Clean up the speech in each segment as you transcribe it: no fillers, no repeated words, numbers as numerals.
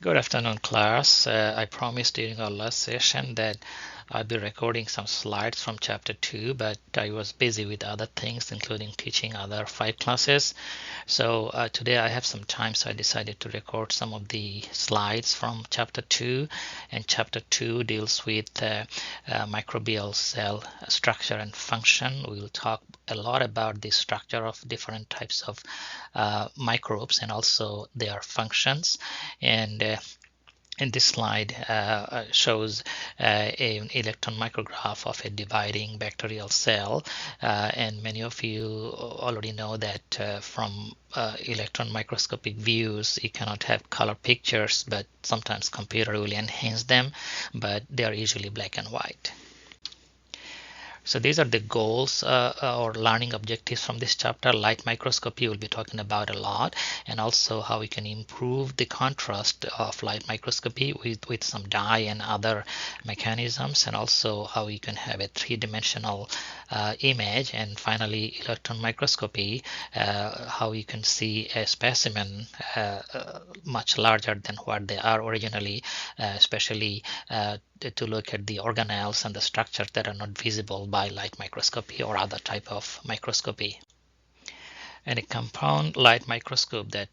Good afternoon, class. I promised during our last session that I'll be recording some slides from chapter 2, but I was busy with other things, including teaching other 5 classes. So today I have some time, so I decided to record some of the slides from chapter 2. And chapter 2 deals with microbial cell structure and function. We will talk a lot about the structure of different types of microbes and also their functions. And in this slide shows an electron micrograph of a dividing bacterial cell, and many of you already know that from electron microscopic views you cannot have color pictures, but sometimes computer will enhance them, but they are usually black and white. So these are the goals or learning objectives from this chapter. Light microscopy we'll be talking about a lot, and also how we can improve the contrast of light microscopy with some dye and other mechanisms, and also how we can have a three-dimensional image. And finally, electron microscopy, how you can see a specimen much larger than what they are originally, especially to look at the organelles and the structures that are not visible by light microscopy or other type of microscopy. And a compound light microscope that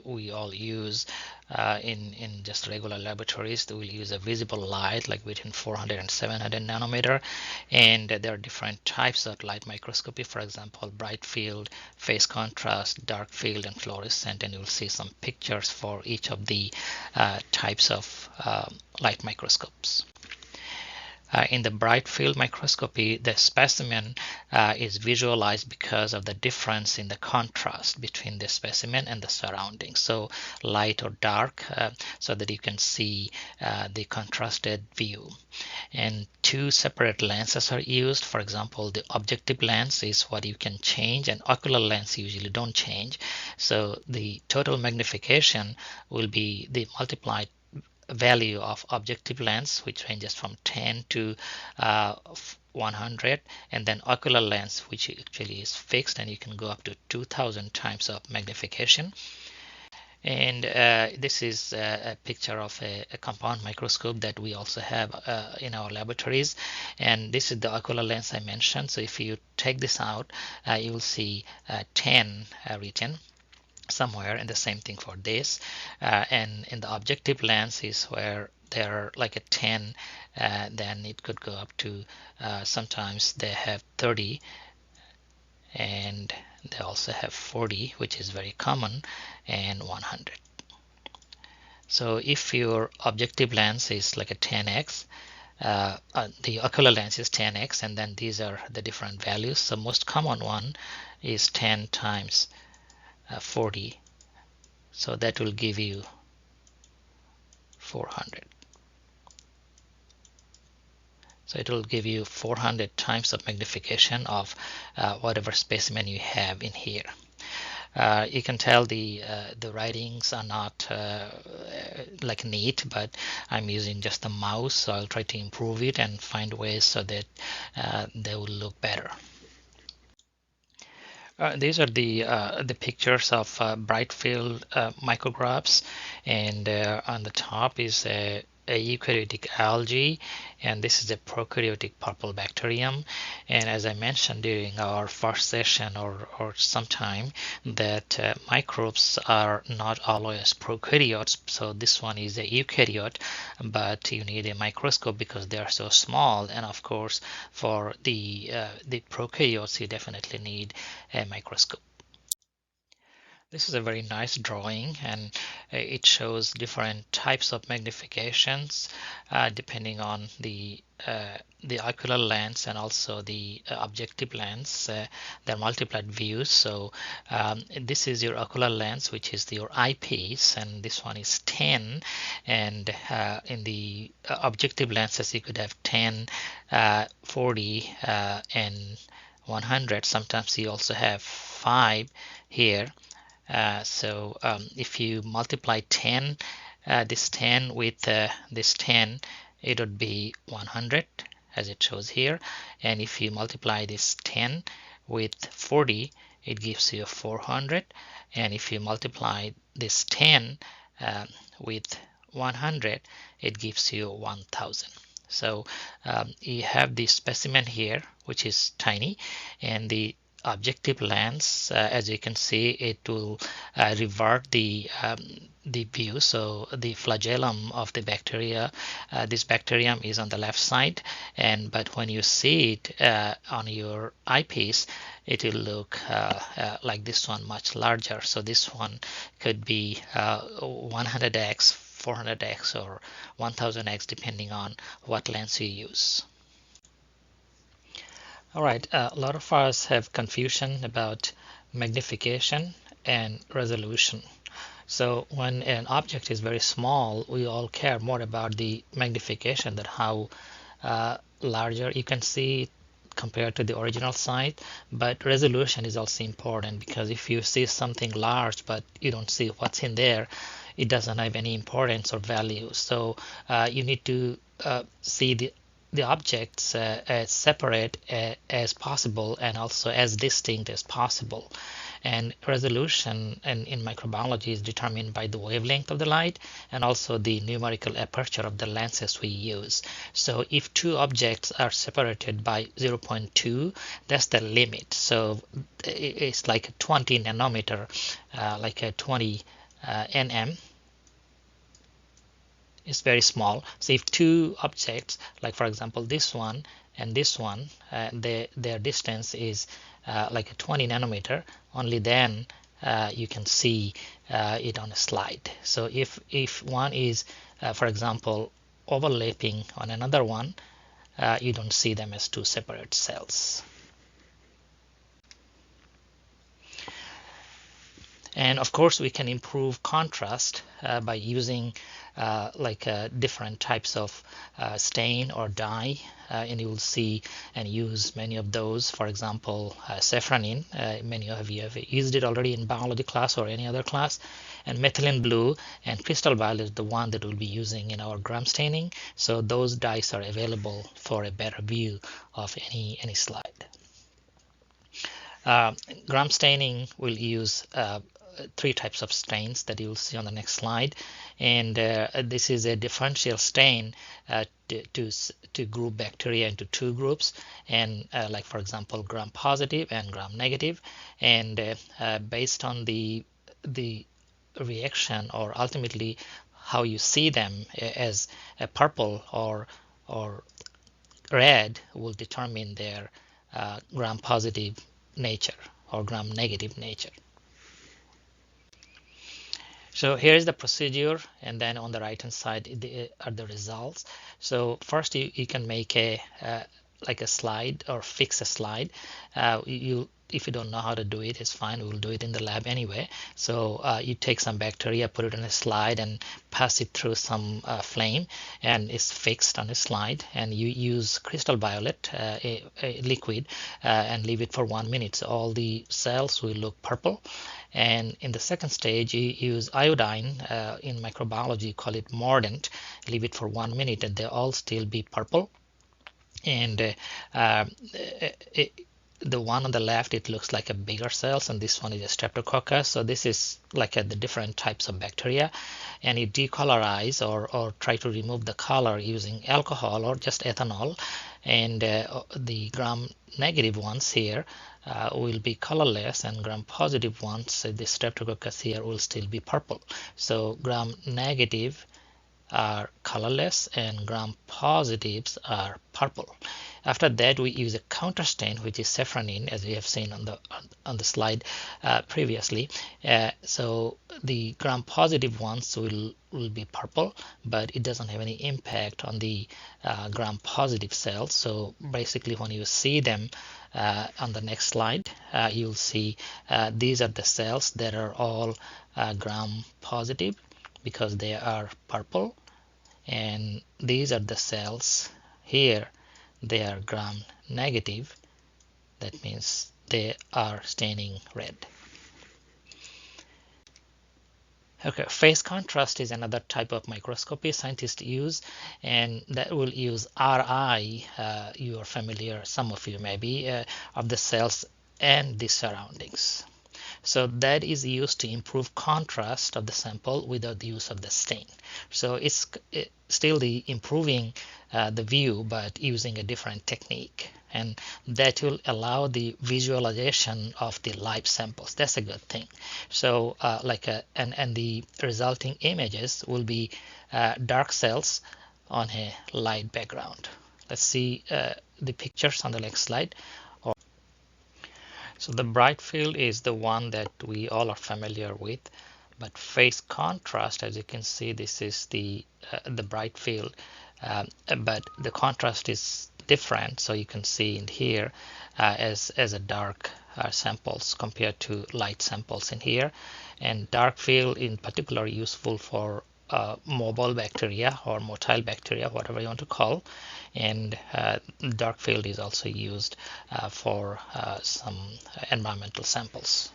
we all use in just regular laboratories, that will use a visible light like between 400 and 700 nanometer. And there are different types of light microscopy, for example, bright field, phase contrast, dark field, and fluorescent. And you'll see some pictures for each of the types of light microscopes. In the bright field microscopy, the specimen is visualized because of the difference in the contrast between the specimen and the surroundings. So light or dark, so that you can see the contrasted view. And two separate lenses are used. For example, the objective lens is what you can change, and ocular lens usually don't change. So the total magnification will be the multiplied value of objective lens, which ranges from 10 to 100, and then ocular lens, which actually is fixed, and you can go up to 2000 times of magnification. And this is a picture of a compound microscope that we also have in our laboratories. And this is the ocular lens I mentioned. So if you take this out, you will see 10 written somewhere, and the same thing for this. And in the objective lens is where they're like a 10, then it could go up to sometimes they have 30, and they also have 40, which is very common, and 100. So if your objective lens is like a 10x, the ocular lens is 10x, and then these are the different values. So most common one is 10 times 40, so that will give you 400. So it will give you 400 times of magnification of whatever specimen you have in here. You can tell the writings are not like neat, but I'm using just a mouse, so I'll try to improve it and find ways so that they will look better. These are the pictures of bright field micrographs, and on the top is a eukaryotic algae, and this is a prokaryotic purple bacterium. And as I mentioned during our first session or sometime, that microbes are not always prokaryotes. So this one is a eukaryote, but you need a microscope because they are so small. And of course, for the prokaryotes, you definitely need a microscope. This is a very nice drawing, and it shows different types of magnifications depending on the ocular lens and also the objective lens. They're multiplied views. So this is your ocular lens, which is your eyepiece, and this one is 10. And in the objective lenses, you could have 10, 40, and 100. Sometimes you also have 5 here. So if you multiply 10, this 10 with this 10, it would be 100 as it shows here. And if you multiply this 10 with 40, it gives you 400. And if you multiply this 10 with 100, it gives you 1000. So you have the specimen here, which is tiny, and the objective lens, as you can see, it will revert the view. So the flagellum of the bacteria, this bacterium is on the left side, but when you see it on your eyepiece, it will look like this one, much larger. So this one could be 100x, 400x, or 1000x, depending on what lens you use. All right, a lot of us have confusion about magnification and resolution. So when an object is very small, we all care more about the magnification, that how larger you can see it compared to the original size. But resolution is also important, because if you see something large but you don't see what's in there, it doesn't have any importance or value. So you need to see the objects as separate as possible, and also as distinct as possible. And resolution in microbiology is determined by the wavelength of the light and also the numerical aperture of the lenses we use. So if two objects are separated by 0.2, that's the limit. So it's like a 20 nanometer, like a 20 nm. Is very small. So if two objects, like for example this one and this one, their distance is like a 20 nanometer, only then you can see it on a slide. So if one is, for example, overlapping on another one, you don't see them as two separate cells. And of course, we can improve contrast by using different types of stain or dye, and you will see and use many of those. For example, safranin. Many of you have used it already in biology class or any other class. And methylene blue and crystal violet is the one that we'll be using in our gram staining. So those dyes are available for a better view of any slide. Gram staining will use three types of stains that you will see on the next slide, and this is a differential stain to group bacteria into two groups, and like for example gram positive and gram negative, and based on the reaction, or ultimately how you see them as a purple or red, will determine their gram positive nature or gram negative nature. So here is the procedure, and then on the right hand side are the results. So first you can make a like a slide or fix a slide. If you don't know how to do it, it's fine. We'll do it in the lab anyway. So you take some bacteria, put it on a slide, and pass it through some flame, and it's fixed on a slide. And you use crystal violet, a liquid, and leave it for 1 minute. So all the cells will look purple. And in the second stage, you use iodine. In microbiology, you call it mordant. Leave it for 1 minute, and they all still be purple. And the one on the left, it looks like a bigger cells, and this one is a streptococcus. So this is like the different types of bacteria, and you decolorize or try to remove the color using alcohol or just ethanol. And the gram negative ones here will be colorless, and gram positive ones, the streptococcus here, will still be purple. So gram negative are colorless and gram positives are purple. After that, we use a counter stain, which is safranin, as we have seen on the slide previously. So the gram positive ones will be purple, but it doesn't have any impact on the gram positive cells. So basically, when you see them on the next slide, you'll see these are the cells that are all gram positive because they are purple, and these are the cells here, they are gram negative. That means they are staining red. Okay, phase contrast is another type of microscopy scientists use, and that will use RI. You are familiar, some of you maybe, of the cells and the surroundings. So that is used to improve contrast of the sample without the use of the stain. So it's still the improving the view, but using a different technique, and that will allow the visualization of the live samples. That's a good thing. So and the resulting images will be dark cells on a light background. Let's see the pictures on the next slide. So the bright field is the one that we all are familiar with, but phase contrast, as you can see, this is the bright field, but the contrast is different. So you can see in here as a dark samples compared to light samples in here, and dark field in particular useful for mobile bacteria or motile bacteria, whatever you want to call, and dark field is also used for some environmental samples.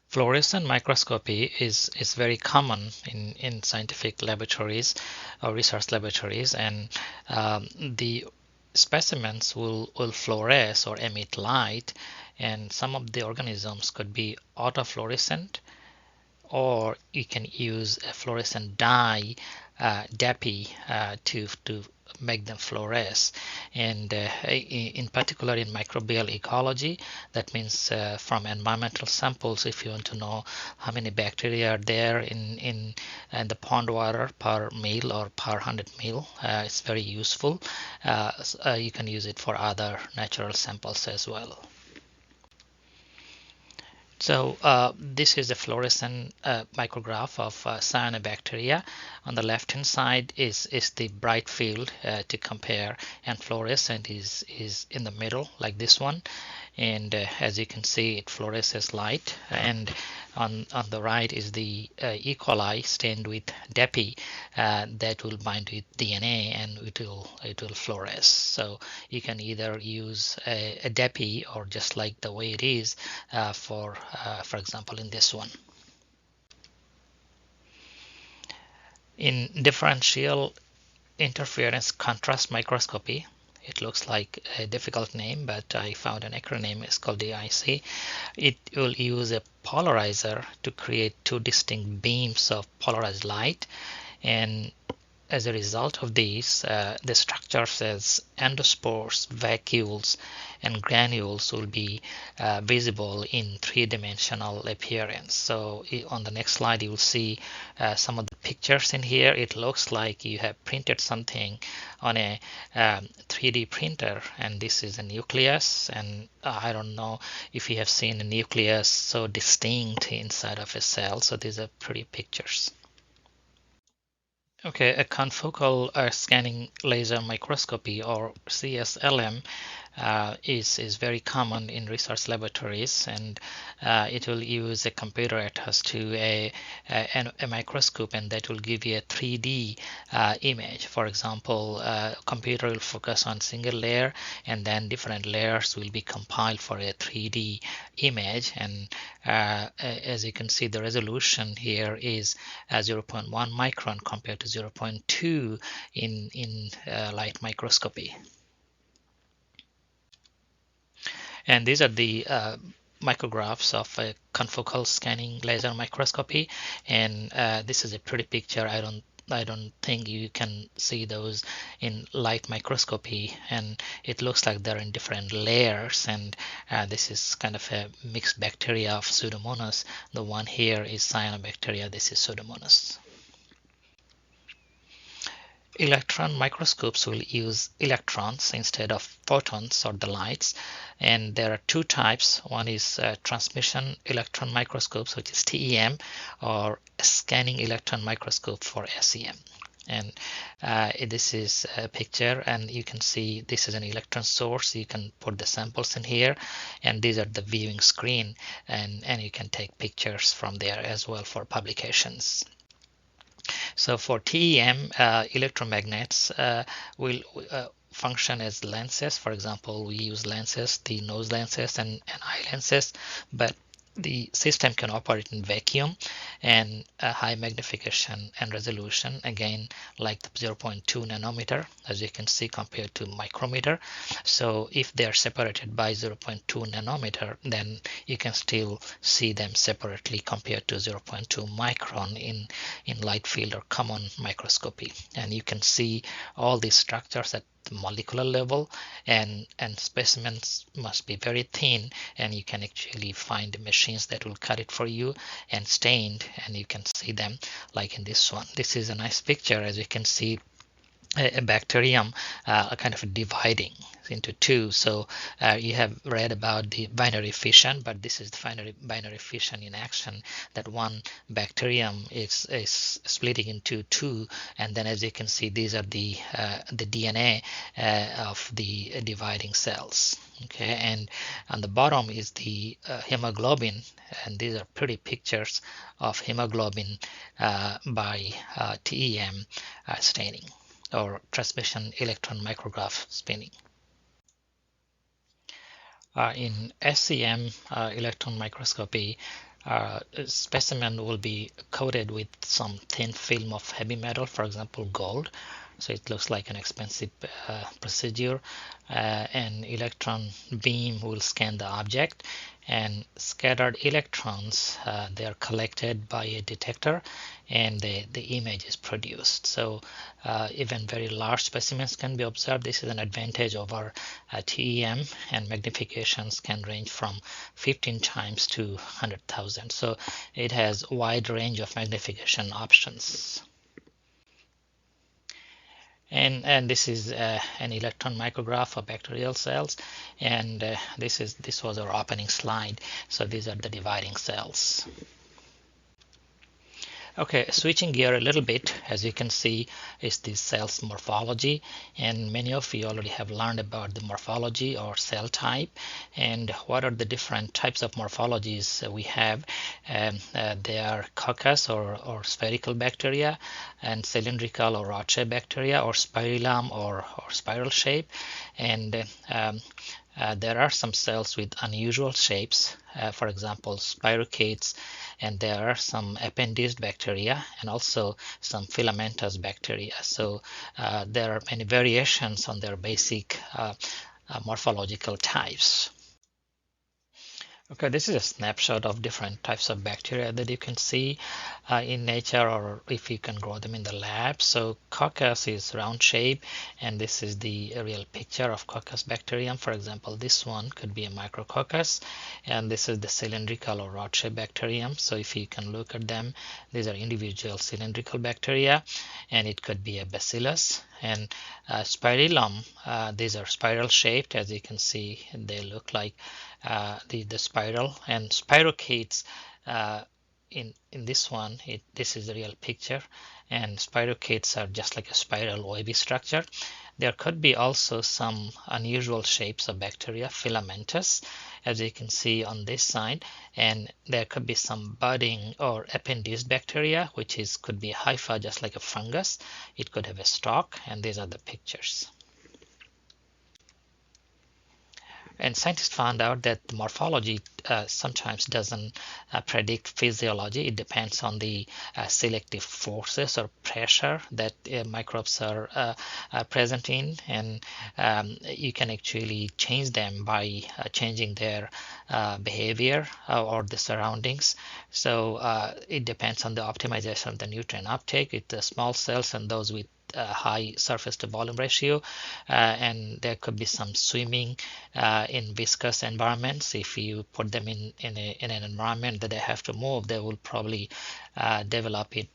Fluorescent microscopy is very common in scientific laboratories or research laboratories, and the specimens will fluoresce or emit light, and some of the organisms could be autofluorescent, or you can use a fluorescent dye, DAPI, to make them fluoresce. And in particular in microbial ecology, that means from environmental samples, if you want to know how many bacteria are there in the pond water per mil or per 100 mil, it's very useful. You can use it for other natural samples as well. So this is a fluorescent micrograph of cyanobacteria. On the left hand side is the bright field to compare, and fluorescent is in the middle like this one, and as you can see it fluoresces light, and on the right is the E. coli stained with DAPI that will bind with DNA, and it will fluoresce. So you can either use a DAPI or just like the way it is for example in this one. In differential interference contrast microscopy, it looks like a difficult name, but I found an acronym. It's called DIC. It will use a polarizer to create two distinct beams of polarized light, and as a result of these, the structures as endospores, vacuoles, and granules will be visible in three-dimensional appearance. So on the next slide, you will see some of the pictures in here. It looks like you have printed something on a 3D printer, and this is a nucleus. And I don't know if you have seen a nucleus so distinct inside of a cell. So these are pretty pictures. Okay, a confocal scanning laser microscopy, or CSLM, is very common in research laboratories, and it will use a computer attached to a microscope, and that will give you a 3D image. For example, computer will focus on single layer, and then different layers will be compiled for a 3D image. And as you can see, the resolution here is 0.1 micron compared to 0.2 in light microscopy. And these are the micrographs of a confocal scanning laser microscopy, and this is a pretty picture. I don't think you can see those in light microscopy, and it looks like they're in different layers, and this is kind of a mixed bacteria of Pseudomonas. The one here is cyanobacteria, this is Pseudomonas. Electron microscopes will use electrons instead of photons or the lights, and there are two types. One is transmission electron microscopes, which is TEM, or scanning electron microscope for SEM. And this is a picture, and you can see this is an electron source. You can put the samples in here, and these are the viewing screen, and you can take pictures from there as well for publications. So for TEM, electromagnets will function as lenses. For example, we use lenses, the nose lenses and eye lenses, but the system can operate in vacuum, and a high magnification and resolution, again like the 0.2 nanometer, as you can see, compared to micrometer. So if they are separated by 0.2 nanometer, then you can still see them separately compared to 0.2 micron in light field or common microscopy. And you can see all these structures at the molecular level, and specimens must be very thin, and you can actually find machines that will cut it for you and stained, and you can see them like in this one. This is a nice picture. As you can see, a bacterium kind of dividing into two. So you have read about the binary fission, but this is the binary fission in action, that one bacterium is splitting into two, and then as you can see, these are the DNA of the dividing cells. Okay, and on the bottom is the hemoglobin, and these are pretty pictures of hemoglobin by TEM staining, or transmission electron micrograph spinning. In SEM electron microscopy, specimen will be coated with some thin film of heavy metal, for example gold. So it looks like an expensive procedure. An electron beam will scan the object, and scattered electrons, they are collected by a detector, and the image is produced. So even very large specimens can be observed. This is an advantage over TEM, and magnifications can range from 15 times to 100,000. So it has a wide range of magnification options. And this is an electron micrograph of bacterial cells, and this was our opening slide. So these are the dividing cells. Okay, switching gear a little bit, as you can see, is the cell's morphology, and many of you already have learned about the morphology or cell type, and what are the different types of morphologies we have. They are coccus or spherical bacteria, and cylindrical or rod-shaped bacteria, or spirillum or spiral shape, and there are some cells with unusual shapes, for example spirochetes, and there are some appendiced bacteria and also some filamentous bacteria. So there are many variations on their basic morphological types. Okay, this is a snapshot of different types of bacteria that you can see in nature, or if you can grow them in the lab. So coccus is round shape, and this is the real picture of coccus bacterium. For example, this one could be a micrococcus, and this is the cylindrical or rod-shaped bacterium. So if you can look at them, these are individual cylindrical bacteria, and it could be a bacillus. And spirillum, these are spiral shaped. As you can see, they look like the spiral. And spirochetes, in this one, this is the real picture, and spirochetes are just like a spiral wavy structure. There could be also some unusual shapes of bacteria, filamentous, as you can see on this side, and there could be some budding or appendiced bacteria, which could be a hypha, just like a fungus. It could have a stalk, and these are the pictures. And scientists found out that the morphology sometimes doesn't predict physiology. It depends on the selective forces or pressure that microbes are present in, and you can actually change them by changing their behavior or the surroundings. So it depends on the optimization of the nutrient uptake. It's the small cells and those with high surface to volume ratio, and there could be some swimming in viscous environments. If you put them in an environment that they have to move, they will probably develop it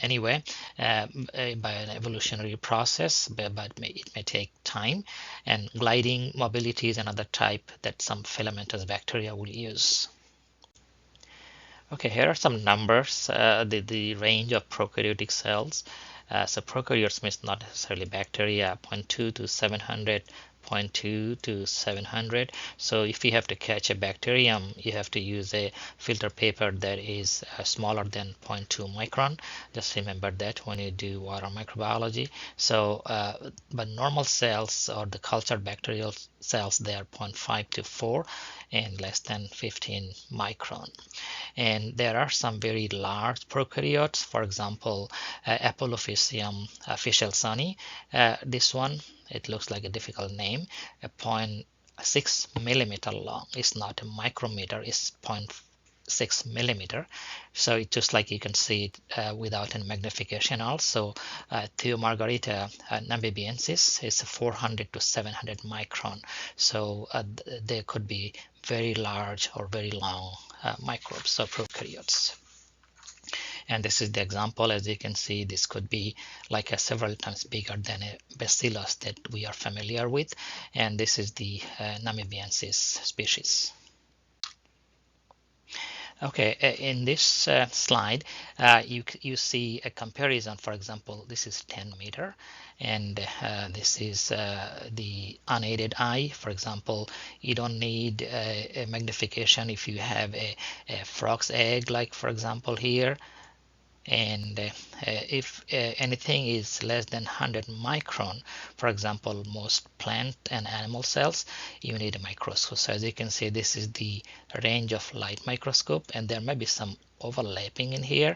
anyway by an evolutionary process, but it may take time. And gliding mobility is another type that some filamentous bacteria will use. Okay, here are some numbers, the range of prokaryotic cells. So prokaryotes means not necessarily bacteria, 0.2 to 700 0.2 to 700. So if you have to catch a bacterium, you have to use a filter paper that is smaller than 0.2 micron. Just remember that when you do water microbiology. So but normal cells or the cultured bacterial cells, they are 0.5 to 4 and less than 15 micron. And there are some very large prokaryotes, for example, Apollophisium fischelsoni. This one, it looks like a difficult name, a 0.6 millimeter long. It's not a micrometer, it's 0.6 millimeter. So it's just like you can see it without any magnification. Also, Theomargarita namibiensis is 400 to 700 micron. So they could be very large or very long microbes, so prokaryotes. And this is the example. As you can see, this could be like a several times bigger than a bacillus that we are familiar with. And this is the namibiensis species. Okay, in this slide, you see a comparison. For example, this is 10 meter, and this is the unaided eye. For example, you don't need a magnification if you have a frog's egg, like for example here. And if anything is less than 100 micron, for example, most plant and animal cells, you need a microscope. So as you can see, this is the range of light microscope, and there may be some overlapping in here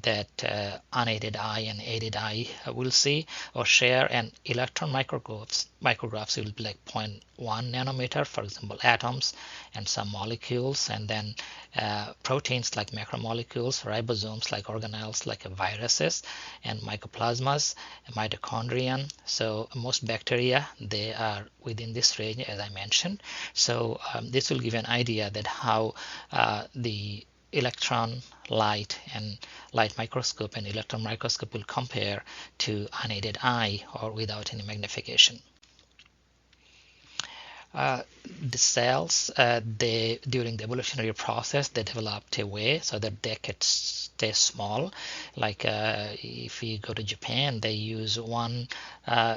that unaided eye and aided eye will see or share. And electron micrographs will be like 0.1 nanometer, for example, atoms and some molecules, and then proteins like macromolecules, ribosomes like organelles like viruses, and mycoplasmas, mitochondrion. So most bacteria, they are within this range, as I mentioned. So this will give an idea that how the electron light and light microscope and electron microscope will compare to unaided eye or without any magnification. The cells, during the evolutionary process, they developed a way so that they could stay small. Like if you go to Japan, they use one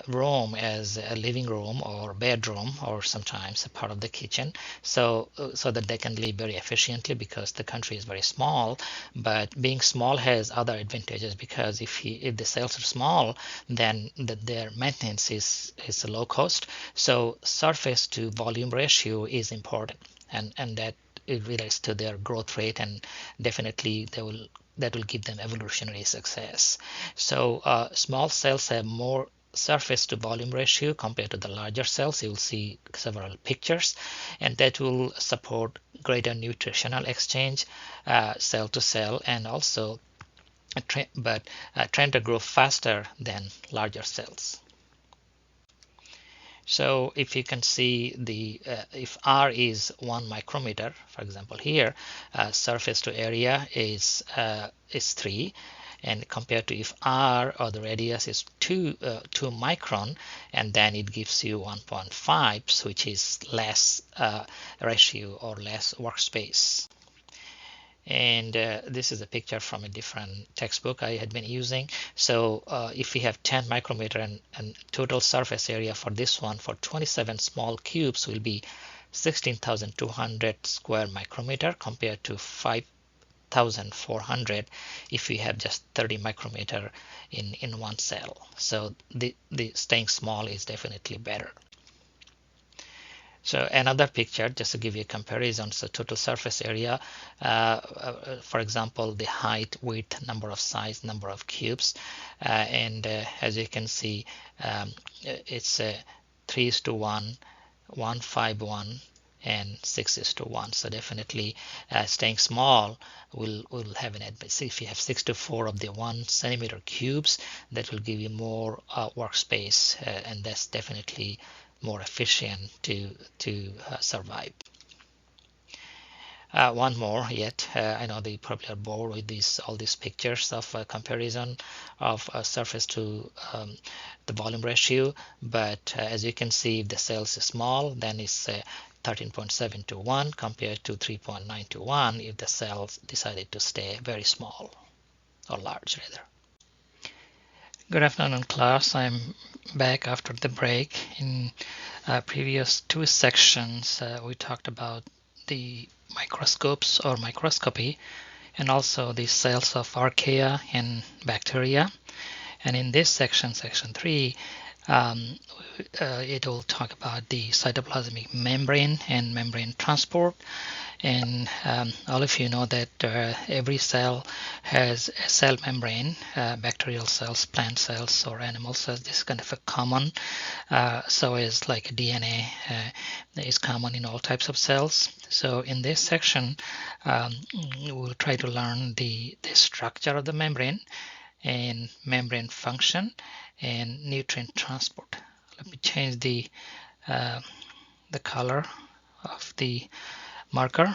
room as a living room or bedroom, or sometimes a part of the kitchen, so that they can live very efficiently because the country is very small. But being small has other advantages, because if the cells are small, then their maintenance is low cost. So surface to volume ratio is important, and that it relates to their growth rate, and definitely that will give them evolutionary success. So small cells have more surface to volume ratio compared to the larger cells. You'll see several pictures, and that will support greater nutritional exchange cell to cell, and also tend to grow faster than larger cells. So if you can see if R is 1 micrometer, for example here, surface to area is 3, and compared to if R or the radius is 2 micron, and then it gives you 1.5, which is less ratio or less workspace. And this is a picture from a different textbook I had been using. So if we have 10 micrometer and total surface area for this one for 27 small cubes will be 16,200 square micrometer, compared to 5,400 if we have just 30 micrometer in one cell. So the staying small is definitely better. So another picture, just to give you a comparison, so total surface area, for example, the height, width, number of size, number of cubes, and as you can see, it's 3:1, 1:1, and 6:1. So definitely staying small will have an advantage. If you have 6:4 of the 1 centimeter cubes, that will give you more workspace, and that's definitely more efficient to survive. One more yet. I know they probably are bored with all these pictures of comparison of surface to the volume ratio, but as you can see, if the cells is small, then it's 13.7 to 1 compared to 3.9 to 1 if the cells decided to stay very small, or large rather. Good afternoon, class. I'm back after the break. In previous two sections, we talked about the microscopes or microscopy and also the cells of archaea and bacteria. And in this section, section 3, um, it will talk about the cytoplasmic membrane and membrane transport. And all of you know that every cell has a cell membrane, bacterial cells, plant cells, or animal cells. This is kind of a common, so is like DNA is common in all types of cells. So in this section, we'll try to learn the structure of the membrane and membrane function and nutrient transport. Let me change the color of the marker.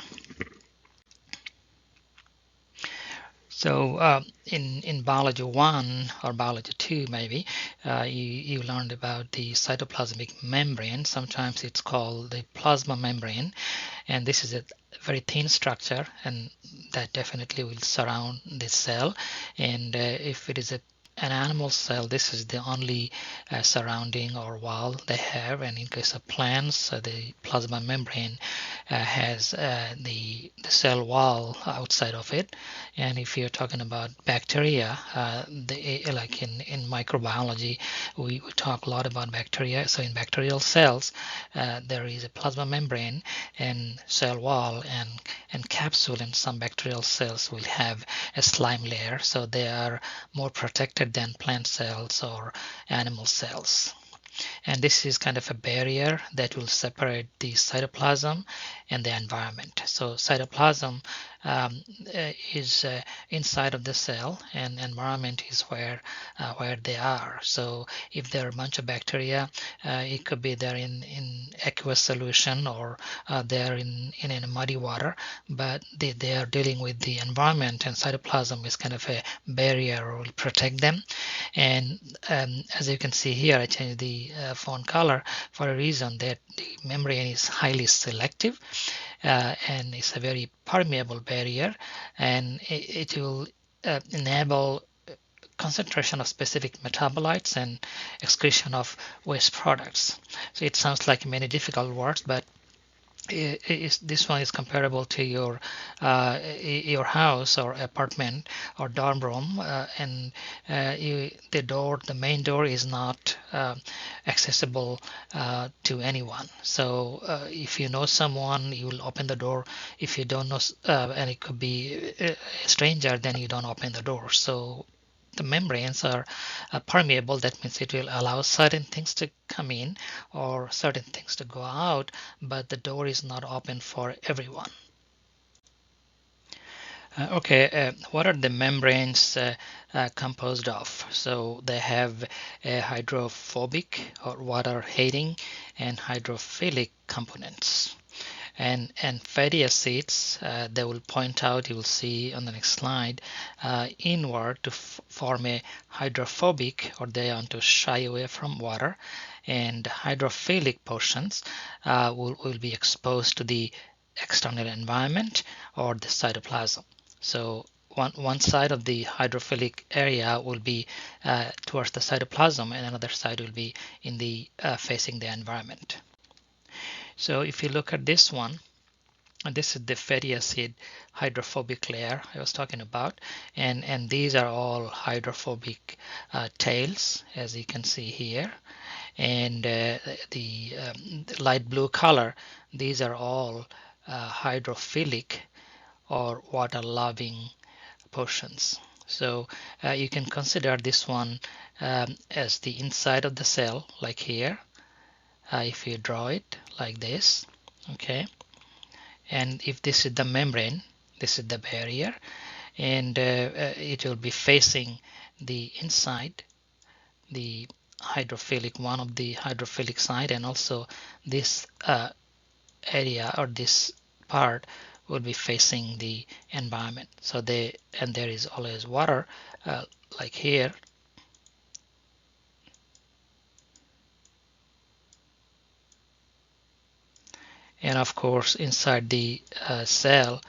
So in biology 1 or biology 2 maybe, you learned about the cytoplasmic membrane. Sometimes it's called the plasma membrane, and this is a very thin structure, and that definitely will surround the cell. And if it is an animal cell, this is the only surrounding or wall they have, and in case of plants, the plasma membrane has the cell wall outside of it. And if you're talking about bacteria, like in microbiology, we talk a lot about bacteria. So in bacterial cells, there is a plasma membrane and cell wall and capsule, and some bacterial cells will have a slime layer, so they are more protected than plant cells or animal cells. And this is kind of a barrier that will separate the cytoplasm and the environment. So cytoplasm is inside of the cell, and environment is where they are. So if there are a bunch of bacteria, it could be there in aqueous solution, or they're in muddy water, but they are dealing with the environment, and cytoplasm is kind of a barrier or will protect them. And as you can see here, I changed the font color for a reason, that the membrane is highly selective, and it's a very permeable barrier, and it will enable concentration of specific metabolites and excretion of waste products. So it sounds like many difficult words, but this one is comparable to your house or apartment or dorm room, and the main door is not accessible to anyone. So if you know someone, you will open the door. If you don't know, and it could be a stranger, then you don't open the door. So the membranes are permeable. That means it will allow certain things to come in or certain things to go out, but the door is not open for everyone. Okay, what are the membranes composed of? So they have a hydrophobic or water hating and hydrophilic components. And fatty acids, they will point out, you will see on the next slide, inward to form a hydrophobic, or they want to shy away from water, and hydrophilic portions will be exposed to the external environment or the cytoplasm. So one side of the hydrophilic area will be towards the cytoplasm, and another side will be in the facing the environment. So if you look at this one, and this is the fatty acid hydrophobic layer I was talking about, and these are all hydrophobic tails, as you can see here. And the light blue color, these are all hydrophilic or water-loving portions. So you can consider this one as the inside of the cell, like here, if you draw it like this, okay. And if this is the membrane, this is the barrier, and it will be facing the inside, the hydrophilic, one of the hydrophilic side, and also this area or this part will be facing the environment. So there is always water, like here. And of course, inside the cell,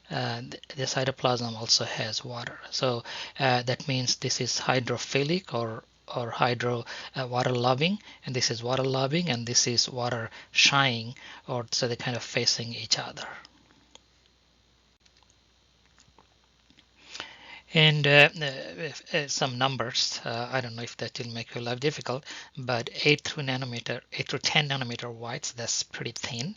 the cytoplasm also has water. So that means this is hydrophilic or or hydro water loving, and this is water loving, and this is water shying, or so they're kind of facing each other. And some numbers, I don't know if that will make your life difficult, but 8 through 10 nanometer whites, that's pretty thin.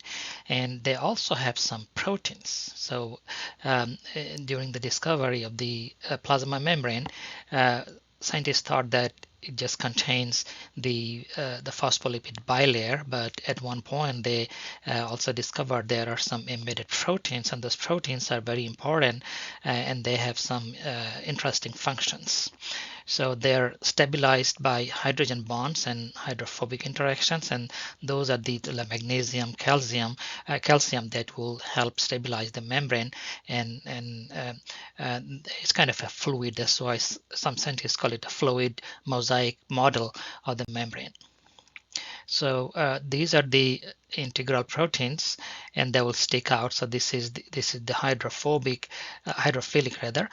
And they also have some proteins. So during the discovery of the plasma membrane, scientists thought that it just contains the phospholipid bilayer, but at one point they also discovered there are some embedded proteins, and those proteins are very important, and they have some interesting functions. So they're stabilized by hydrogen bonds and hydrophobic interactions, and those are the magnesium, calcium that will help stabilize the membrane, and it's kind of a fluid. That's why some scientists call it a fluid mosaic model of the membrane. So these are the integral proteins, and they will stick out. So this is the hydrophilic rather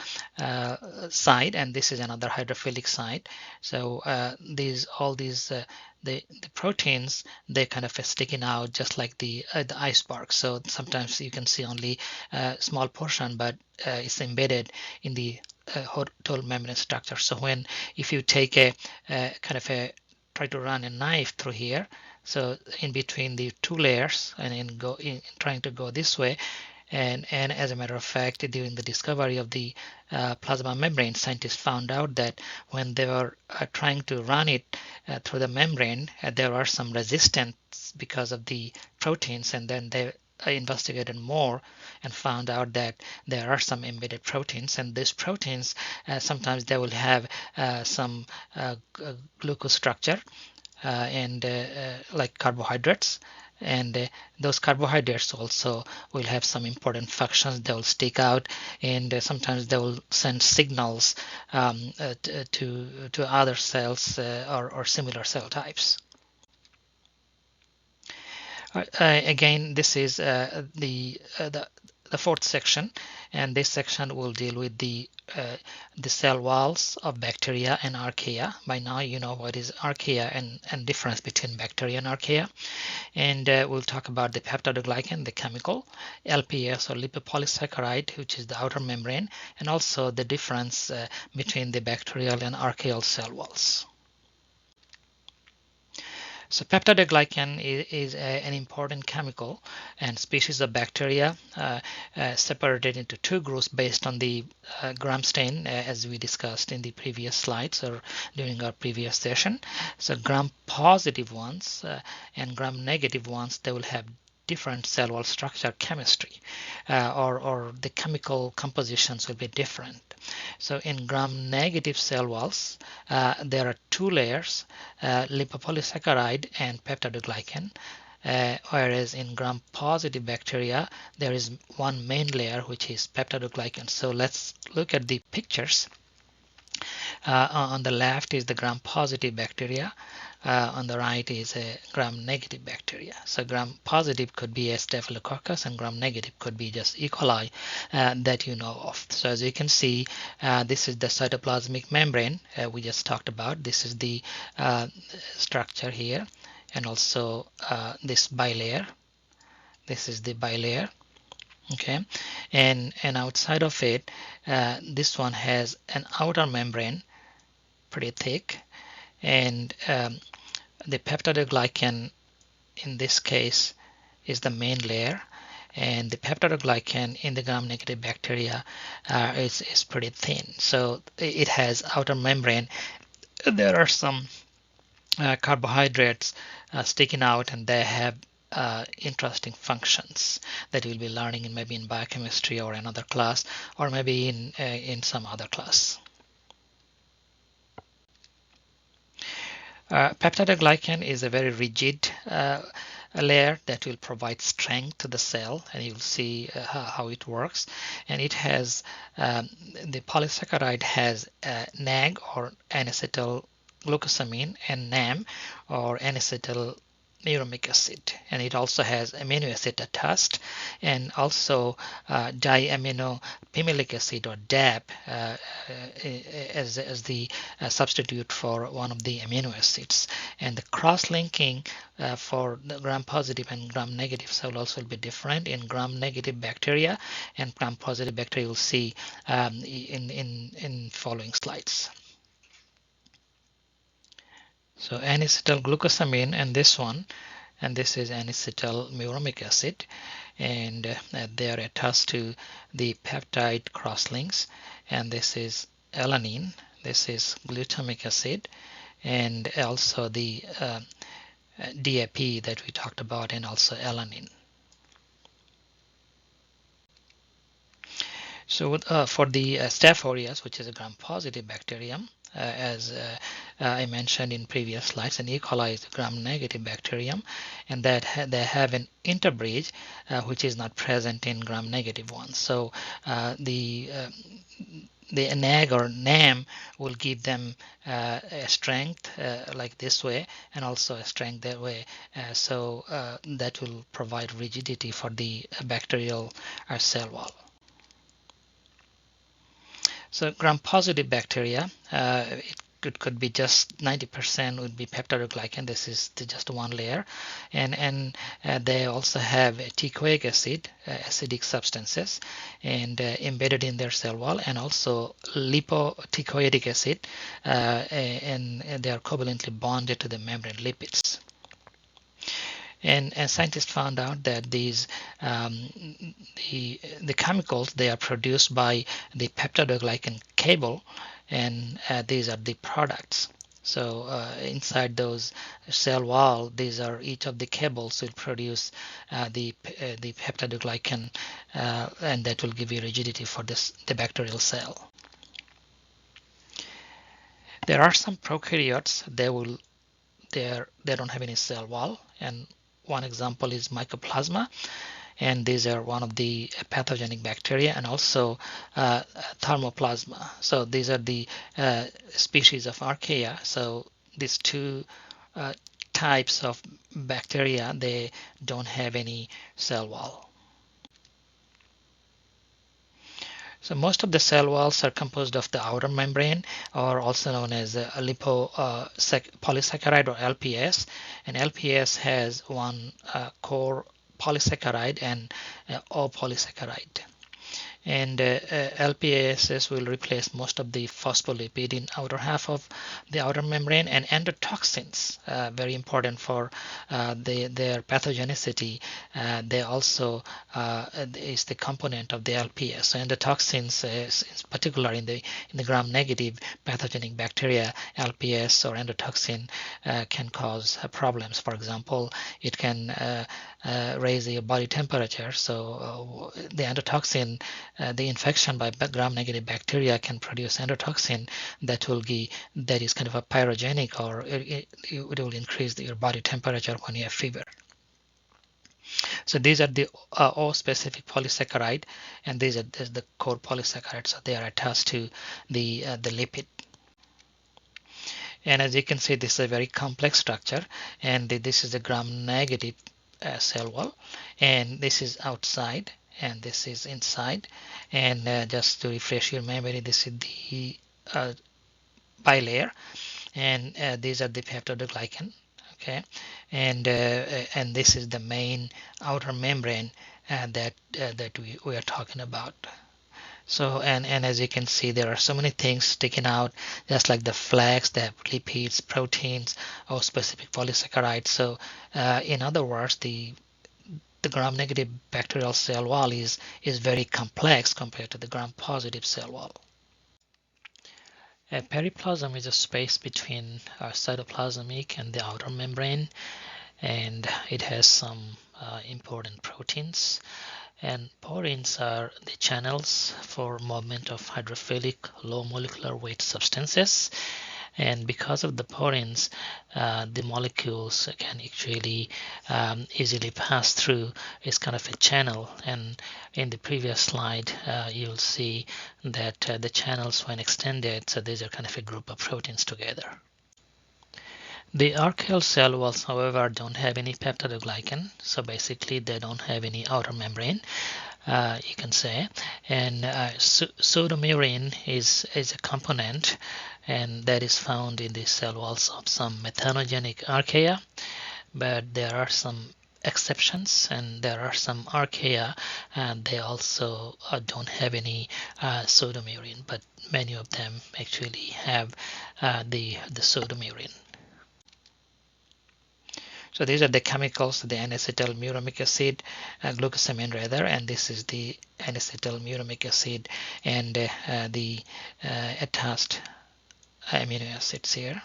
side, and this is another hydrophilic side. So all these the proteins, they kind of sticking out just like the iceberg. So sometimes you can see only a small portion, but it's embedded in the total membrane structure. So if you take a kind of a try to run a knife through here, so in between the two layers, and trying to go this way, and as a matter of fact, during the discovery of the plasma membrane, scientists found out that when they were trying to run it through the membrane, there are some resistance because of the proteins, and then they investigated more and found out that there are some embedded proteins, and these proteins sometimes they will have some glucose structure and like carbohydrates, and those carbohydrates also will have some important functions. They will stick out, and sometimes they will send signals to other cells or similar cell types. Again, this is the fourth section, and this section will deal with the cell walls of bacteria and archaea. By now you know what is archaea and difference between bacteria and archaea. And we'll talk about the peptidoglycan, the chemical, LPS or lipopolysaccharide, which is the outer membrane, and also the difference between the bacterial and archaeal cell walls. So peptidoglycan is an important chemical and species of bacteria separated into two groups based on the gram stain, as we discussed in the previous slides or during our previous session. So gram positive ones and gram negative ones, they will have different cell wall structure chemistry, or the chemical compositions will be different. So in gram negative cell walls, there are two layers, lipopolysaccharide and peptidoglycan, whereas in gram positive bacteria, there is one main layer, which is peptidoglycan. So let's look at the pictures. On the left is the gram positive bacteria. On the right is a gram negative bacteria. So gram positive could be a staphylococcus, and gram negative could be just E. coli that you know of. So as you can see, this is the cytoplasmic membrane we just talked about. This is the structure here, and also this bilayer. This is the bilayer. Okay, and outside of it, this one has an outer membrane, pretty thick, and the peptidoglycan in this case is the main layer, and the peptidoglycan in the gram-negative bacteria is pretty thin. So it has outer membrane. There are some carbohydrates sticking out, and they have interesting functions that you'll be learning maybe in biochemistry or another class, or maybe in some other class. Peptidoglycan is a very rigid layer that will provide strength to the cell, and you'll see how it works. And it has the polysaccharide has NAG or N-acetyl glucosamine, and NAM or N-acetyl muramic acid, and it also has amino acid attached, and also diamino pimelic acid or DAP as the substitute for one of the amino acids. And the cross-linking for the gram-positive and gram-negative cell also will be different. In gram-negative bacteria and gram-positive bacteria, you'll see in following slides. So N-acetylglucosamine and this one, and this is N-acetyl muramic acid, and they are attached to the peptide crosslinks, and this is alanine, this is glutamic acid, and also the DAP that we talked about, and also alanine. So for the Staph aureus, which is a gram-positive bacterium, as I mentioned in previous slides, and E. coli is a gram-negative bacterium, and that they have an interbridge which is not present in gram-negative ones. So the NAG or NAM will give them a strength like this way, and also a strength that way. So that will provide rigidity for the bacterial cell wall. So gram-positive bacteria, it could be just 90% would be peptidoglycan. This is just one layer, and they also have teichoic acid, acidic substances, and embedded in their cell wall, and also lipoteichoic acid, and they are covalently bonded to the membrane lipids. And scientists found out that these the chemicals, they are produced by the peptidoglycan cable, and these are the products. So inside those cell wall, these are each of the cables will produce the peptidoglycan, and that will give you rigidity for the bacterial cell. There are some prokaryotes, they don't have any cell wall, and one example is Mycoplasma, and these are one of the pathogenic bacteria, and also Thermoplasma. So these are the species of Archaea. So these two types of bacteria, they don't have any cell wall. So most of the cell walls are composed of the outer membrane, or also known as lipopolysaccharide or LPS. And LPS has one core polysaccharide and O polysaccharide. And LPASs will replace most of the phospholipid in outer half of the outer membrane, and endotoxins, very important for their pathogenicity. They also is the component of the LPS. So endotoxins, in particular in the gram-negative pathogenic bacteria, LPS or endotoxin can cause problems. For example, it can raise your body temperature. So the endotoxin, the infection by gram-negative bacteria can produce endotoxin that is kind of a pyrogenic, or it will increase your body temperature when you have fever. So these are the O-specific polysaccharide, and these are the core polysaccharide. So they are attached to the lipid. And as you can see, this is a very complex structure, and this is the gram-negative cell wall, and this is outside, and this is inside. And just to refresh your memory, this is the bilayer, and these are the peptidoglycan. Okay, and this is the main outer membrane that we are talking about. So and as you can see, there are so many things sticking out, just like the flags, they have lipids, proteins, or specific polysaccharides. So in other words, the gram-negative bacterial cell wall is very complex compared to the gram-positive cell wall. A periplasm is a space between cytoplasmic and the outer membrane, and it has some important proteins. And porins are the channels for movement of hydrophilic low molecular weight substances. And because of the porins, the molecules can actually easily pass through. It's kind of a channel. And in the previous slide, you'll see that the channels, when extended, so these are kind of a group of proteins together. The archaeal cell walls, however, don't have any peptidoglycan, so basically they don't have any outer membrane, you can say. And pseudomurine is a component, and that is found in the cell walls of some methanogenic archaea. But there are some exceptions, and there are some archaea and they also don't have any pseudomurine, but many of them actually have the pseudomurine. So these are the chemicals, the N-acetyl muramic acid, glucosamine rather, and this is the N-acetyl muramic acid and the attached amino acids here.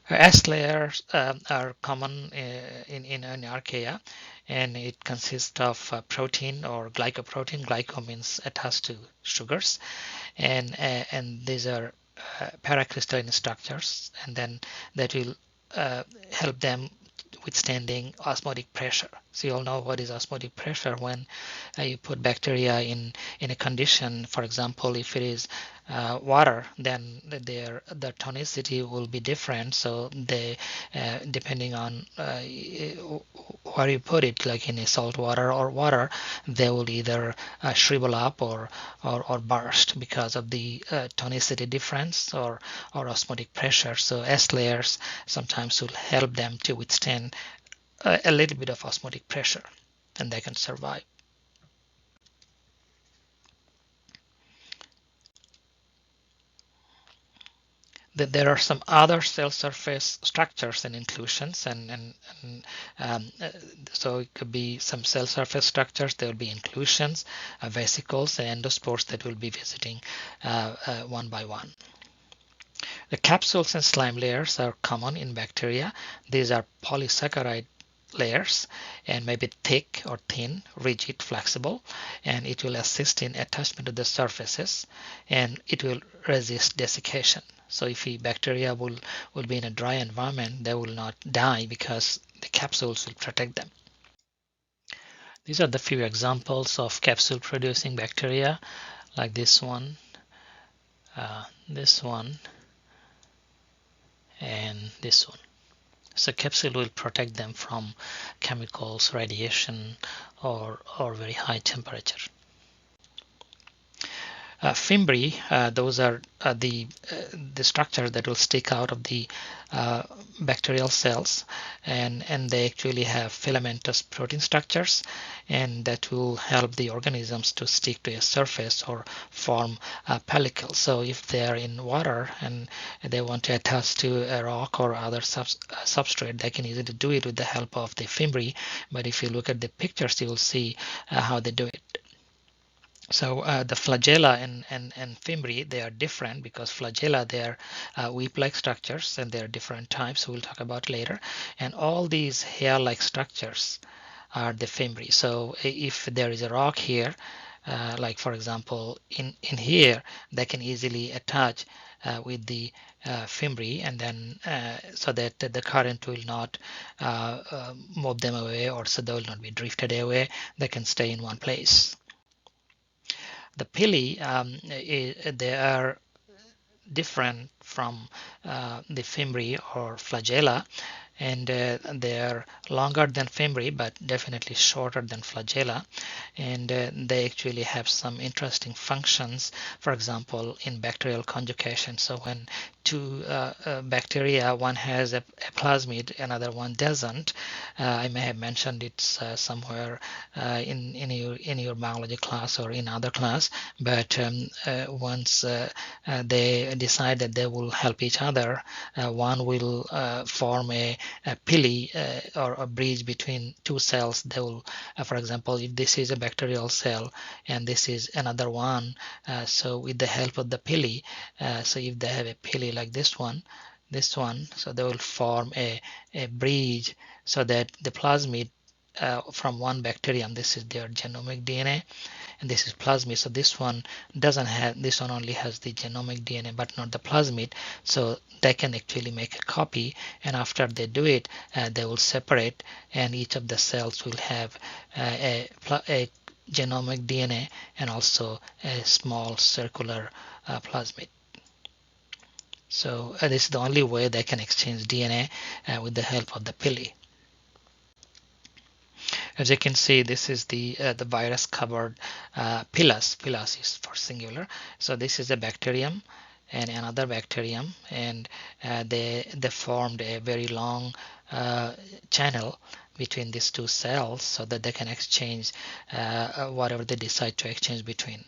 S layers are common in archaea, and it consists of protein or glycoprotein. Glyco means attached to sugars, and these are paracrystalline structures, and then that will help them withstanding osmotic pressure. So you all know what is osmotic pressure. When you put bacteria in a condition, for example, if it is water, then the tonicity will be different. So they depending on where you put it, like in a salt water or water, they will either shrivel up or burst because of the tonicity difference or osmotic pressure. So S layers sometimes will help them to withstand a little bit of osmotic pressure, and they can survive. There are some other cell surface structures and inclusions, and so it could be some cell surface structures. There will be inclusions, vesicles, and endospores that will be visiting one by one. The capsules and slime layers are common in bacteria. These are polysaccharide layers and maybe thick or thin, rigid, flexible, and it will assist in attachment to the surfaces, and it will resist desiccation. So if the bacteria will be in a dry environment, they will not die because the capsules will protect them. These are the few examples of capsule producing bacteria, like this one, and this one. So capsule will protect them from chemicals, radiation, or very high temperature. Fimbriae, those are the structure that will stick out of the bacterial cells, and they actually have filamentous protein structures, and that will help the organisms to stick to a surface or form a pellicle. So if they are in water and they want to attach to a rock or other substrate, they can easily do it with the help of the fimbriae. But if you look at the pictures, you will see how they do it. So the flagella and fimbriae, they are different because flagella, they are whip-like structures and they are different types. We'll talk about later. And all these hair-like structures are the fimbriae. So if there is a rock here, like for example in here, they can easily attach with the fimbriae, and then so that the current will not move them away, or so they will not be drifted away. They can stay in one place. The pili, they are different from the fimbriae or flagella, and they are longer than fimbriae but definitely shorter than flagella, and they actually have some interesting functions, for example in bacterial conjugation. So when two bacteria, one has a plasmid, another one doesn't, I may have mentioned it somewhere in your biology class or in other class, but once they decide that they will help each other, one will form a pili or a bridge between two cells. They will, for example, if this is a bacterial cell and this is another one, so with the help of the pili, so if they have a pili like this one, so they will form a bridge so that the plasmid from one bacterium, this is their genomic DNA, and this is plasmid. So this one doesn't have, this one only has the genomic DNA but not the plasmid. So they can actually make a copy, and after they do it, they will separate, and each of the cells will have a genomic DNA and also a small circular plasmid. So this is the only way they can exchange DNA with the help of the pili. As you can see, this is the virus covered pilus. Pilus is for singular. So this is a bacterium and another bacterium, and they formed a very long channel between these two cells so that they can exchange whatever they decide to exchange between.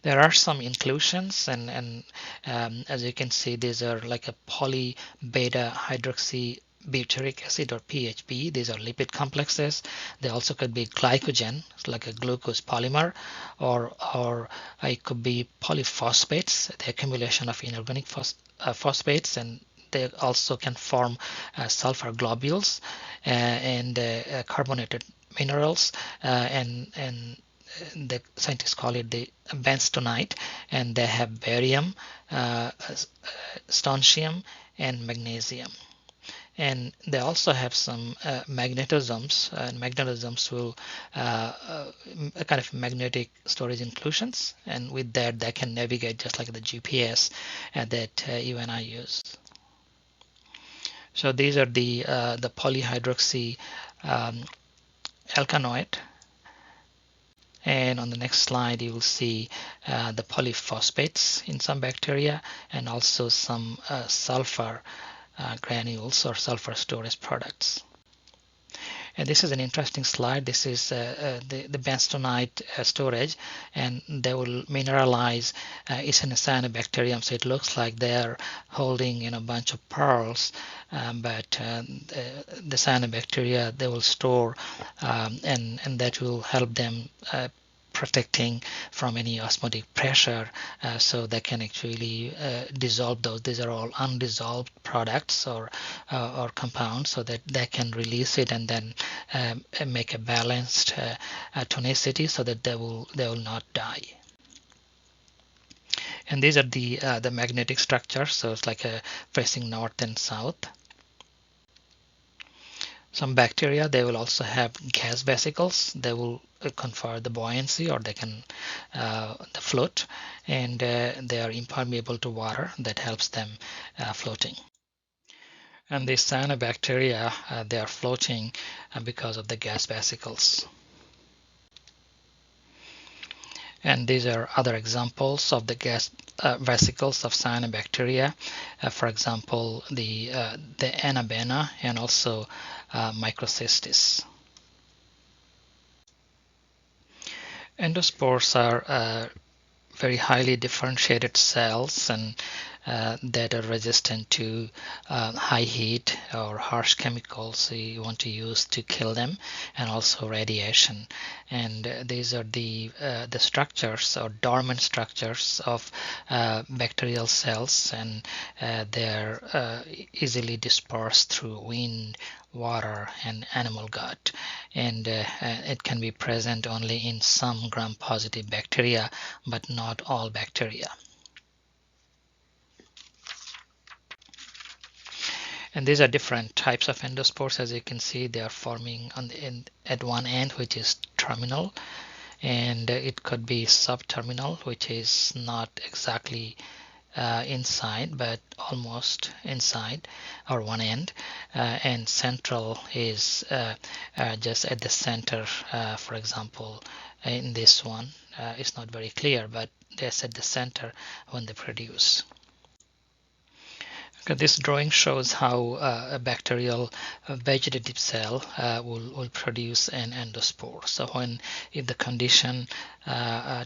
There are some inclusions, and as you can see, these are like a poly beta hydroxy butyric acid, or PHB. These are lipid complexes. They also could be glycogen, like a glucose polymer, or it could be polyphosphates, the accumulation of inorganic phosphates, and they also can form sulfur globules and carbonated minerals, and the scientists call it the bentonite, and they have barium, strontium, and magnesium. And they also have some magnetosomes, and magnetosomes will kind of magnetic storage inclusions, and with that they can navigate just like the GPS that you and I use. So these are the polyhydroxy alkanoid. And on the next slide, you will see the polyphosphates in some bacteria, and also some sulfur granules or sulfur storage products. And this is an interesting slide. This is the bentonite storage, and they will mineralize. It's in a cyanobacterium, so it looks like they're holding a bunch of pearls, but the cyanobacteria, they will store, and that will help them protecting from any osmotic pressure, so they can actually dissolve those. These are all undissolved products or compounds, so that they can release it and then make a balanced tonicity, so that they will not die. And these are the magnetic structures, so it's like facing north and south. Some bacteria, they will also have gas vesicles. They will confer the buoyancy, or they can float, and they are impermeable to water. That helps them floating. And these cyanobacteria, they are floating because of the gas vesicles. And these are other examples of the gas vesicles of cyanobacteria. For example, the Anabena, and also Microcystis. Endospores are very highly differentiated cells, and that are resistant to high heat or harsh chemicals you want to use to kill them, and also radiation. And these are the structures, or dormant structures, of bacterial cells, and they're easily dispersed through wind, water, and animal gut, and it can be present only in some gram-positive bacteria, but not all bacteria. And these are different types of endospores. As you can see, they are forming at one end, which is terminal, and it could be subterminal, which is not exactly inside, but almost inside, or one end, and central is just at the center. For example, in this one, it's not very clear, but that's at the center when they produce. Okay, this drawing shows how a bacterial vegetative cell will produce an endospore. So if the condition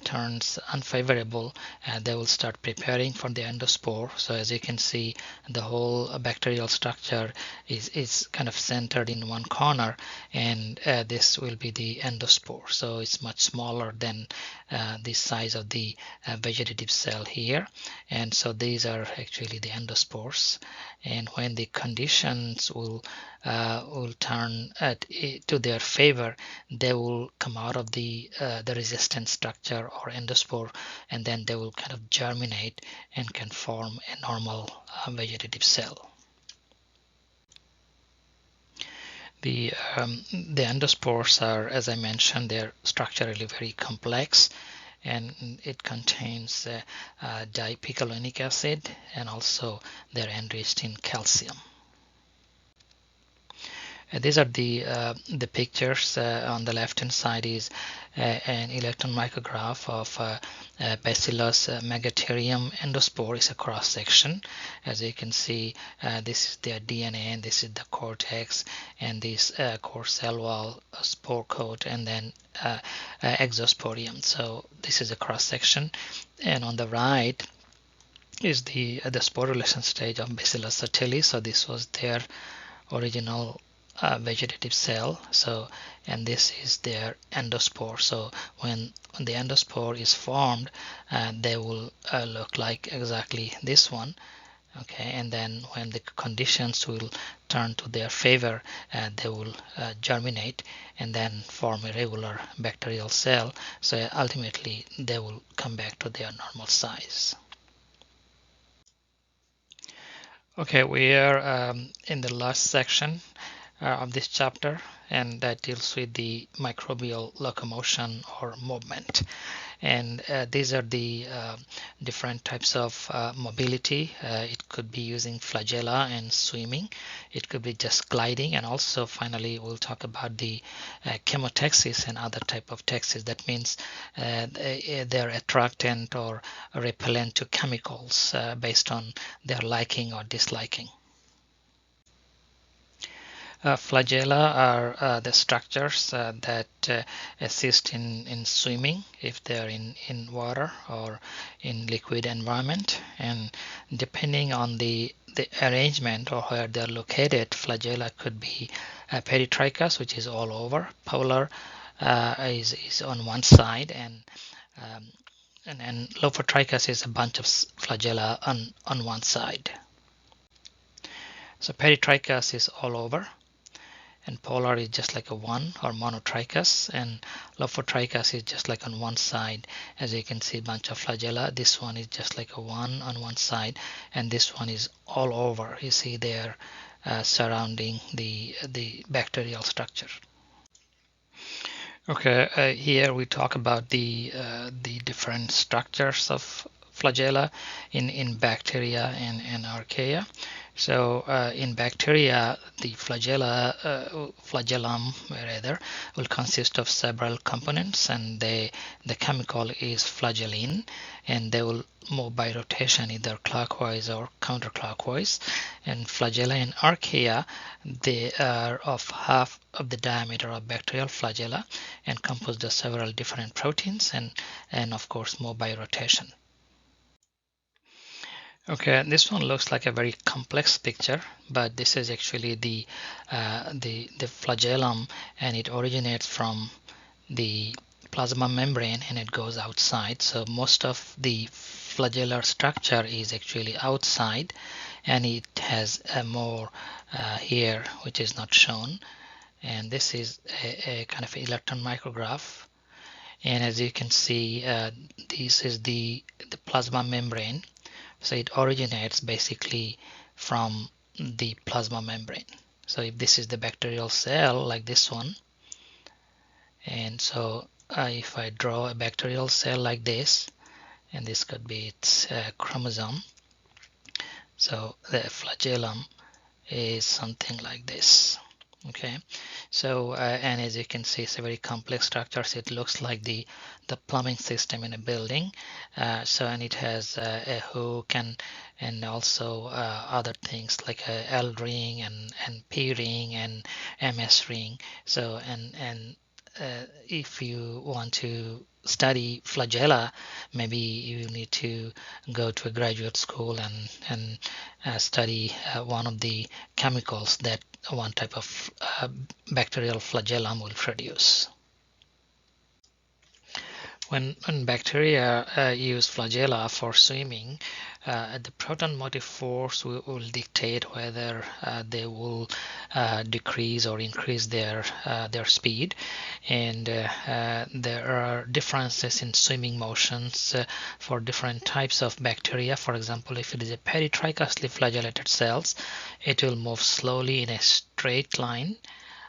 turns unfavorable, they will start preparing for the endospore. So as you can see, the whole bacterial structure is kind of centered in one corner, and this will be the endospore. So it's much smaller than the size of the vegetative cell here, and so these are actually the endospores. And when the conditions will turn to their favor, they will come out of the resistant structure or endospore, and then they will kind of germinate and can form a normal vegetative cell. The endospores are, as I mentioned, they're structurally very complex, and it contains dipicolinic acid, and also they're enriched in calcium. These are the pictures. On the left hand side is an electron micrograph of Bacillus megatherium endospore. Is a cross section. As you can see, this is their DNA, and this is the cortex, and this core cell wall spore coat, and then exosporium. So this is a cross section, and on the right is the sporulation stage of Bacillus subtilis. So this was their original vegetative cell. So, and this is their endospore. So when the endospore is formed, they will look like exactly this one. Okay, and then when the conditions will turn to their favor, they will germinate and then form a regular bacterial cell. So ultimately they will come back to their normal size. Okay, we are in the last section of this chapter, and that deals with the microbial locomotion or movement. And these are the different types of mobility. It could be using flagella and swimming. It could be just gliding, and also finally we'll talk about the chemotaxis and other type of taxis. That means they're attractant or repellent to chemicals based on their liking or disliking. Flagella are the structures that assist in swimming if they're in water or in liquid environment, and depending on the arrangement or where they're located, flagella could be peritrichous, which is all over. Polar is on one side, and lophotrichous is a bunch of flagella on one side. So peritrichous is all over, and polar is just like a one, or monotrichous, and lophotrichous is just like on one side. As you can see, bunch of flagella. This one is just like a one on one side, and this one is all over. You see there surrounding the bacterial structure. Okay, here we talk about the different structures of flagella in bacteria and archaea. So in bacteria, the flagellum rather will consist of several components, and the chemical is flagellin, and they will move by rotation either clockwise or counterclockwise. And flagella in archaea, they are of half of the diameter of bacterial flagella and composed of several different proteins, and of course move by rotation. Okay, this one looks like a very complex picture, but this is actually the flagellum, and it originates from the plasma membrane and it goes outside. So most of the flagellar structure is actually outside, and it has a more here which is not shown. And this is a kind of electron micrograph. And as you can see, this is the plasma membrane. So it originates basically from the plasma membrane. So if this is the bacterial cell like this one, and so if I draw a bacterial cell like this, and this could be its chromosome, so the flagellum is something like this. Okay, so and as you can see, it's a very complex structure. So it looks like the plumbing system in a building. So, and it has a hook and also other things like a L ring and P ring and MS ring. So and if you want to study flagella, maybe you need to go to a graduate school and study one of the chemicals that one type of bacterial flagellum will produce. When bacteria use flagella for swimming, the proton motive force will dictate whether they will decrease or increase their speed, and there are differences in swimming motions for different types of bacteria. For example, if it is a peritrichously flagellated cells, it will move slowly in a straight line,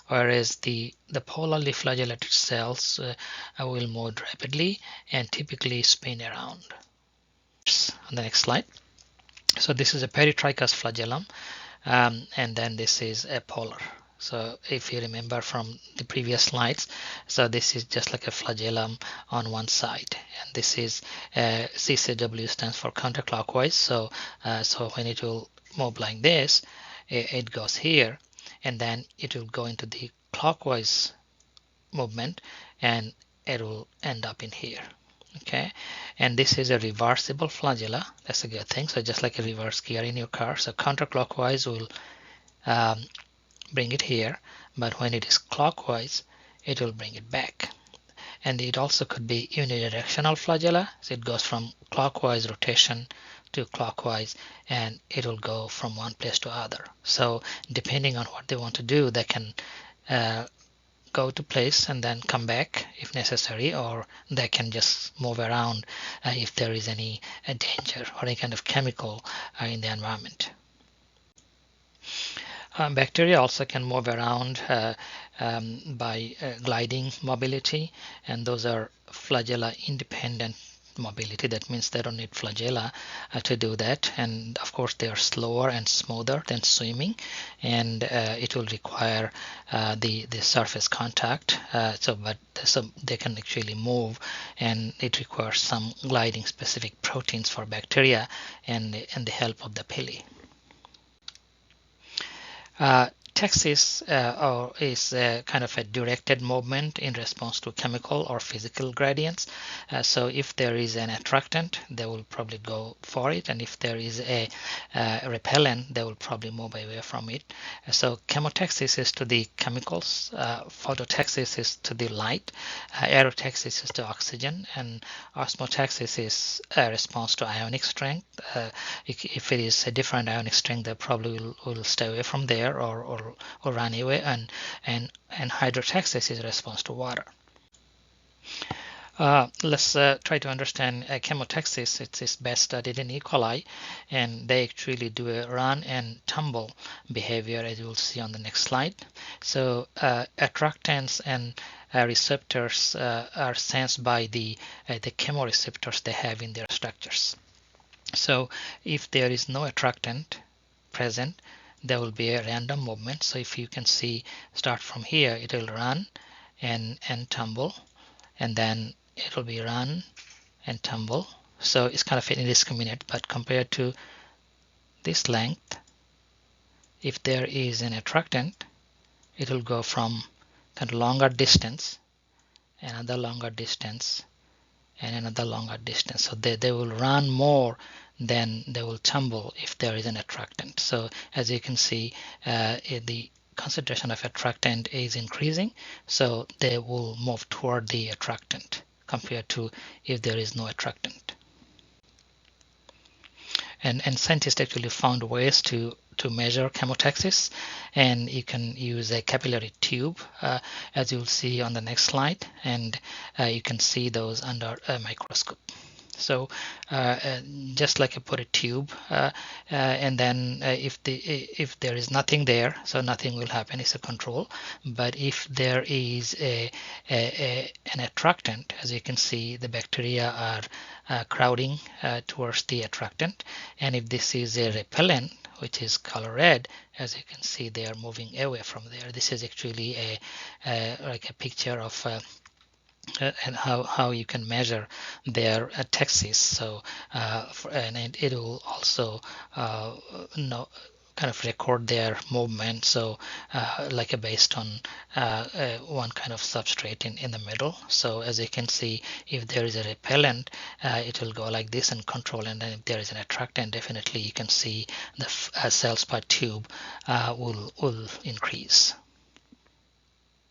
whereas the polarly flagellated cells will move rapidly and typically spin around. On the next slide. So this is a peritrichous flagellum, and then this is a polar. So if you remember from the previous slides, so this is just like a flagellum on one side, and this is CCW stands for counterclockwise. So so when it will move like this, it goes here, and then it will go into the clockwise movement, and it will end up in here. Okay, and this is a reversible flagella. That's a good thing. So just like a reverse gear in your car, so counterclockwise will bring it here, but when it is clockwise it will bring it back. And it also could be unidirectional flagella, so it goes from clockwise rotation to clockwise, and it will go from one place to other. So depending on what they want to do, they can go to place and then come back if necessary, or they can just move around if there is any danger or any kind of chemical in the environment. Bacteria also can move around by gliding mobility, and those are flagella independent mobility. That means they don't need flagella to do that, and of course they are slower and smoother than swimming, and it will require the surface contact, so they can actually move, and it requires some gliding specific proteins for bacteria and the help of the pili. Taxis is kind of a directed movement in response to chemical or physical gradients. So if there is an attractant, they will probably go for it, and if there is a repellent, they will probably move away from it. So chemotaxis is to the chemicals, phototaxis is to the light, aerotaxis is to oxygen, and osmotaxis is a response to ionic strength. If it is a different ionic strength, they probably will stay away from there or run away, and hydrotaxis is a response to water. Let's try to understand chemotaxis. It is best studied in E. coli, and they actually do a run and tumble behavior, as you will see on the next slide. So attractants and receptors are sensed by the chemoreceptors they have in their structures. So if there is no attractant present, there will be a random movement. So if you can see, start from here, it will run and tumble, and then it will be run and tumble. So it's kind of indiscriminate, but compared to this length, if there is an attractant, it will go from kind of longer distance, another longer distance, and another longer distance. So they will run more than they will tumble if there is an attractant. So as you can see, the concentration of attractant is increasing, so they will move toward the attractant compared to if there is no attractant. And scientists actually found ways to measure chemotaxis, and you can use a capillary tube, as you'll see on the next slide, and you can see those under a microscope. So just like I put a tube, and then if there is nothing there, so nothing will happen, it's a control. But if there is an attractant, as you can see, the bacteria are crowding towards the attractant, and if this is a repellent, which is color red, as you can see, they are moving away from there. This is actually like a picture of and how you can measure their taxis. So and it will also kind of record their movement, so like based on one kind of substrate in the middle. So as you can see, if there is a repellent, it will go like this and control, and then if there is an attractant, definitely you can see the cells per tube will increase.